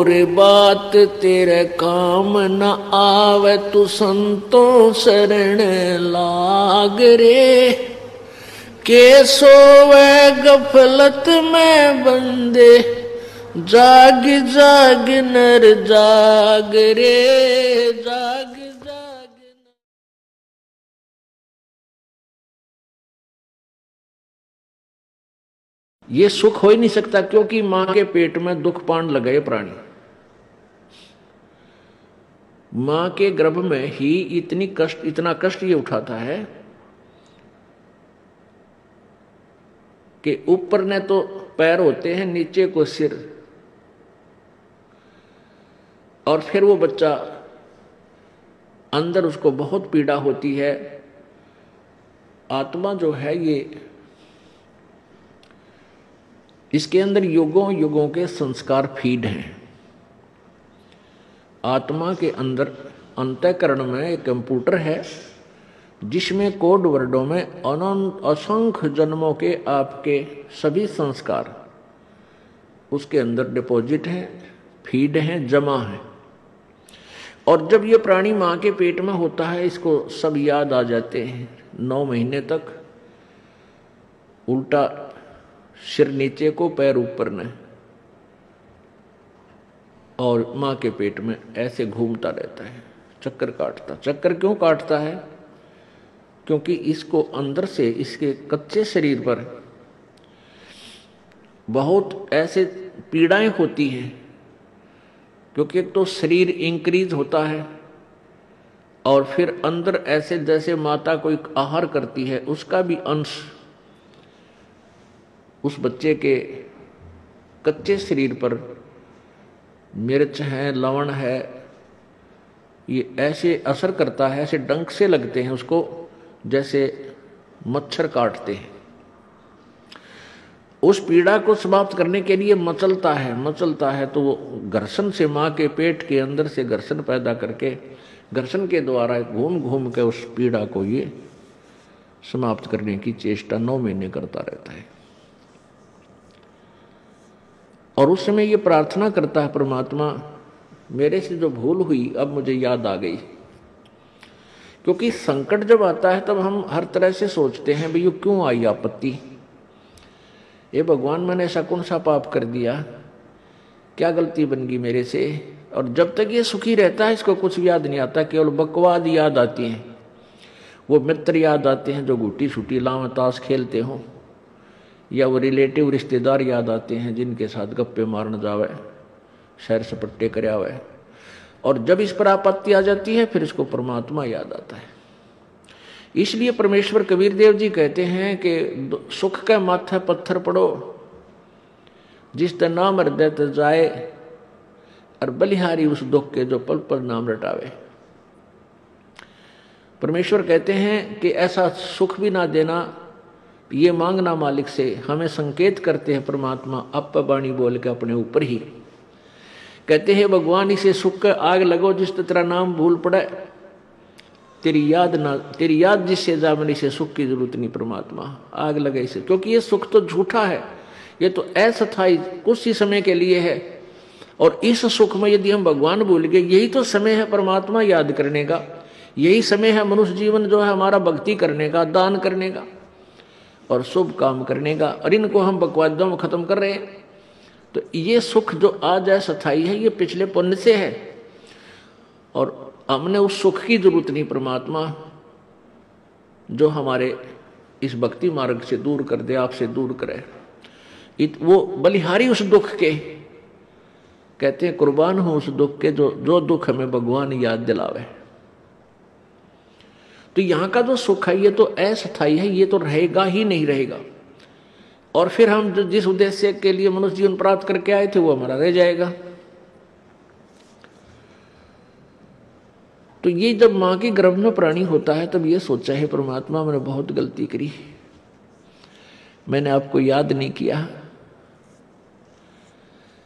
और बात तेरे काम न आवे, तू संतों शरण लाग रे। के सोवे गफलत में बंदे, जाग जाग नर जाग रे, जाग जाग। ये सुख हो ही नहीं सकता, क्योंकि मां के पेट में दुख पान लगाए प्राणी। मां के गर्भ में ही इतना कष्ट ये उठाता है कि ऊपर ने तो पैर होते हैं, नीचे को सिर, और फिर वो बच्चा अंदर उसको बहुत पीड़ा होती है। आत्मा जो है ये, इसके अंदर युगों युगों के संस्कार फीड हैं। आत्मा के अंदर अंतःकरण में एक कंप्यूटर है जिसमें कोड वर्डों में अनंत असंख्य जन्मों के आपके सभी संस्कार उसके अंदर डिपॉजिट हैं, फीड हैं, जमा हैं। और जब ये प्राणी मां के पेट में होता है, इसको सब याद आ जाते हैं। 9 महीने तक उल्टा सिर नीचे को, पैर ऊपर न, और मां के पेट में ऐसे घूमता रहता है, चक्कर काटता। चक्कर क्यों काटता है? क्योंकि इसको अंदर से, इसके कच्चे शरीर पर बहुत ऐसे पीड़ाएं होती हैं। क्योंकि एक तो शरीर इंक्रीज होता है, और फिर अंदर ऐसे जैसे माता कोई आहार करती है, उसका भी अंश उस बच्चे के कच्चे शरीर पर मिर्च है, लवण है, ये ऐसे असर करता है, ऐसे डंक से लगते हैं उसको जैसे मच्छर काटते हैं। उस पीड़ा को समाप्त करने के लिए मचलता है, तो वो घर्षण से, मां के पेट के अंदर से घर्षण पैदा करके, घर्षण के द्वारा घूम घूम के उस पीड़ा को ये समाप्त करने की चेष्टा 9 महीने करता रहता है। और उस समय ये प्रार्थना करता है, परमात्मा मेरे से जो भूल हुई अब मुझे याद आ गई। क्योंकि संकट जब आता है तब हम हर तरह से सोचते हैं भाई ये क्यों आई आपत्ति, ये भगवान मैंने ऐसा कौन सा पाप कर दिया, क्या गलती बन गई मेरे से। और जब तक ये सुखी रहता है इसको कुछ याद नहीं आता, केवल बकवाद याद आती हैं। वो मित्र याद आते हैं जो गुटी छुटी लाव ताश खेलते हों, या वो रिलेटिव रिश्तेदार याद आते हैं जिनके साथ गप्पे मारने जावे, सैर सपट्टे करावे। और जब इस पर आपत्ति आ जाती है फिर इसको परमात्मा याद आता है। इसलिए परमेश्वर कबीर देव जी कहते हैं कि सुख के माथे पत्थर पड़ो, जिस ते नाम हृदय ते जाए, और बलिहारी उस दुख के जो पल पल नाम रटावे। परमेश्वर कहते हैं कि ऐसा सुख भी ना देना, ये मांगना मालिक से। हमें संकेत करते हैं परमात्मा अप बाणी बोल के अपने ऊपर ही। कहते हैं भगवान इसे सुख का आग लगो जिस तेरा नाम भूल पड़े, तेरी याद जिससे जा, मैंने इसे सुख की जरूरत नहीं परमात्मा, आग लगे इसे। क्योंकि ये सुख तो झूठा है, ये तो अस्थायी कुछ ही समय के लिए है। और इस सुख में यदि हम भगवान भूल गए, यही तो समय है परमात्मा याद करने का, यही समय है मनुष्य जीवन जो है हमारा भक्ति करने का, दान करने का और शुभ काम करने का। और इनको हम बकवादों में खत्म कर रहे हैं। तो ये सुख जो आज है स्थायी है, ये पिछले पुण्य से है, और हमने उस सुख की जरूरत नहीं परमात्मा जो हमारे इस भक्ति मार्ग से दूर कर दे, आपसे दूर करे। वो बलिहारी उस दुख के, कहते हैं कुर्बान हो उस दुख के जो दुख हमें भगवान याद दिलावे। तो यहां का जो सुख है ये तो अस्थायी है, ये तो रहेगा ही नहीं रहेगा। और फिर हम जिस उद्देश्य के लिए मनुष्य जीवन प्राप्त करके आए थे वो हमारा रह जाएगा। तो ये जब मां के गर्भ में प्राणी होता है तब ये सोचा है परमात्मा मैंने बहुत गलती करी, मैंने आपको याद नहीं किया।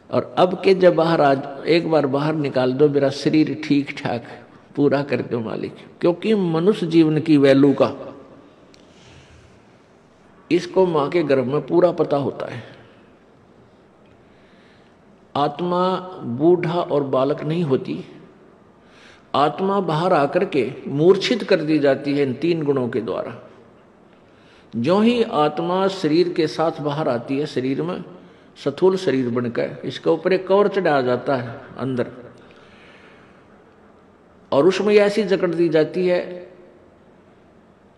और अब के जब बाहर आज एक बार बाहर निकाल दो, मेरा शरीर ठीक ठाक पूरा कर दो मालिक। क्योंकि मनुष्य जीवन की वैल्यू का इसको मां के गर्भ में पूरा पता होता है। आत्मा बूढ़ा और बालक नहीं होती। आत्मा बाहर आकर के मूर्छित कर दी जाती है इन 3 गुणों के द्वारा। जो ही आत्मा शरीर के साथ बाहर आती है, शरीर में स्थूल शरीर बनकर इसके ऊपर एक कवर चढ़ाया जाता है अंदर, और उसमें ऐसी जकड़ दी जाती है,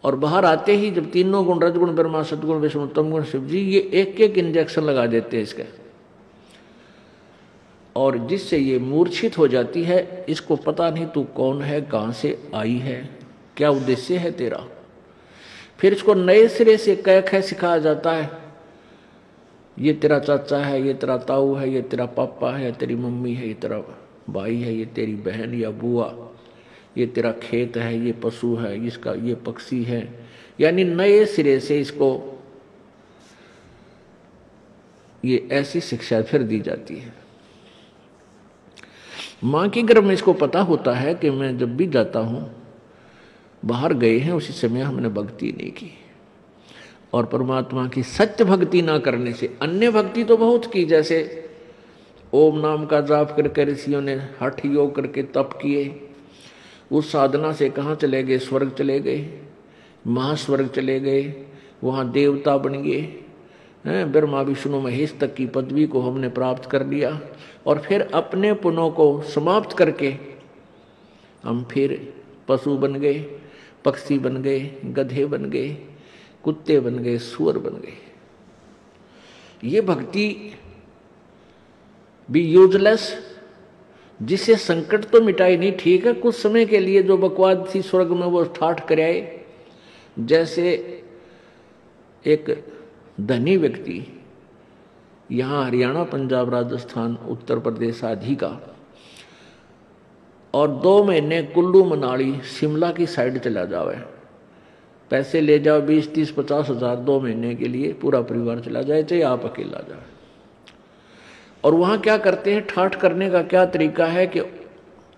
और बाहर आते ही जब तीनों गुण रजगुण ब्रह्मा सदगुण विष्णु तम गुण शिव जी, ये एक एक इंजेक्शन लगा देते हैं इसके, और जिससे ये मूर्छित हो जाती है। इसको पता नहीं तू कौन है, कहाँ से आई है, क्या उद्देश्य है तेरा। फिर इसको नए सिरे से कह कह सिखाया जाता है, ये तेरा चाचा है, ये तेरा ताऊ है, ये तेरा पापा है, तेरी मम्मी है, ये तेरा भाई है, ये तेरी बहन या बुआ, ये तेरा खेत है, ये पशु है, इसका ये पक्षी है। यानी नए सिरे से इसको ये ऐसी शिक्षा फिर दी जाती है। माँ के गर्भ में इसको पता होता है कि मैं जब भी जाता हूँ, बाहर गए हैं उसी समय हमने भक्ति नहीं की, और परमात्मा की सत्य भक्ति ना करने से अन्य भक्ति तो बहुत की, जैसे ओम नाम का जाप करके ऋषियों ने हठ योग करके तप किए, उस साधना से कहाँ चले गए, स्वर्ग चले गए, महास्वर्ग चले गए, वहाँ देवता बन गए, ब्रह्मा विष्णु महेश तक की पदवी को हमने प्राप्त कर लिया, और फिर अपने पुण्यों को समाप्त करके हम फिर पशु बन गए, पक्षी बन गए, गधे बन गए, कुत्ते बन गए, सुअर बन गए। ये भक्ति भी यूजलेस, जिसे संकट तो मिटाई नहीं, ठीक है, कुछ समय के लिए जो बकवाद थी स्वर्ग में वो ठाठ कर आए। जैसे एक धनी व्यक्ति यहाँ हरियाणा, पंजाब, राजस्थान, उत्तर प्रदेश आदि का, और 2 महीने कुल्लू मनाली शिमला की साइड चला जावे, पैसे ले जाओ 20, 30, 50 हजार 2 महीने के लिए, पूरा परिवार चला जाए, चाहे आप अकेला जाए। और वहाँ क्या करते हैं, ठाठ करने का क्या तरीका है कि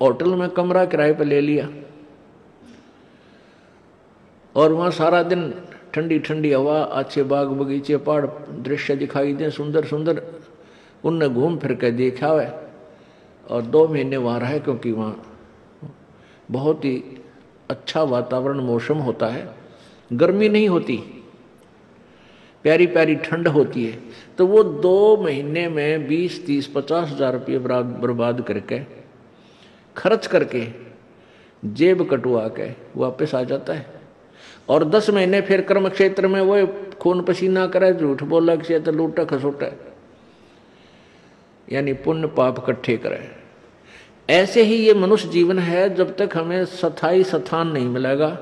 होटल में कमरा किराए पर ले लिया, और वहाँ सारा दिन ठंडी ठंडी हवा, अच्छे बाग बगीचे, पहाड़ दृश्य दिखाई दे सुंदर सुंदर, उनने घूम फिर के देखा है, और 2 महीने वहाँ रहे, क्योंकि वहाँ बहुत ही अच्छा वातावरण मौसम होता है, गर्मी नहीं होती, प्यारी प्यारी ठंड होती है। तो वो 2 महीने में 20, 30, 50 हजार रुपये बर्बाद करके, खर्च करके, जेब कटवा के वापस आ जाता है, और 10 महीने फिर कर्म क्षेत्र में वो खून पसीना करे, झूठ बोला क्षेत्र लूटा खसोटा, यानी पुण्य पाप इकट्ठे करे। ऐसे ही ये मनुष्य जीवन है, जब तक हमें स्थायी स्थान नहीं मिलेगा,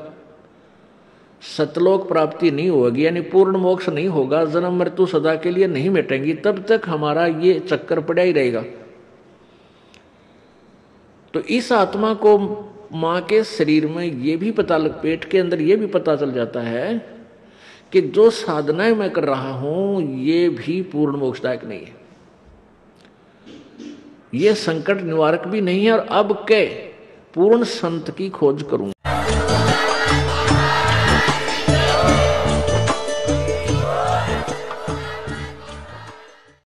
सतलोक प्राप्ति नहीं होगी, यानी पूर्ण मोक्ष नहीं होगा, जन्म मृत्यु सदा के लिए नहीं मिटेंगी, तब तक हमारा ये चक्कर पड़ा ही रहेगा। तो इस आत्मा को माँ के शरीर में ये भी पता लग, पेट के अंदर ये भी पता चल जाता है कि जो साधनाएं मैं कर रहा हूं ये भी पूर्ण मोक्षदायक नहीं है, ये संकट निवारक भी नहीं है, और अब के पूर्ण संत की खोज करूं।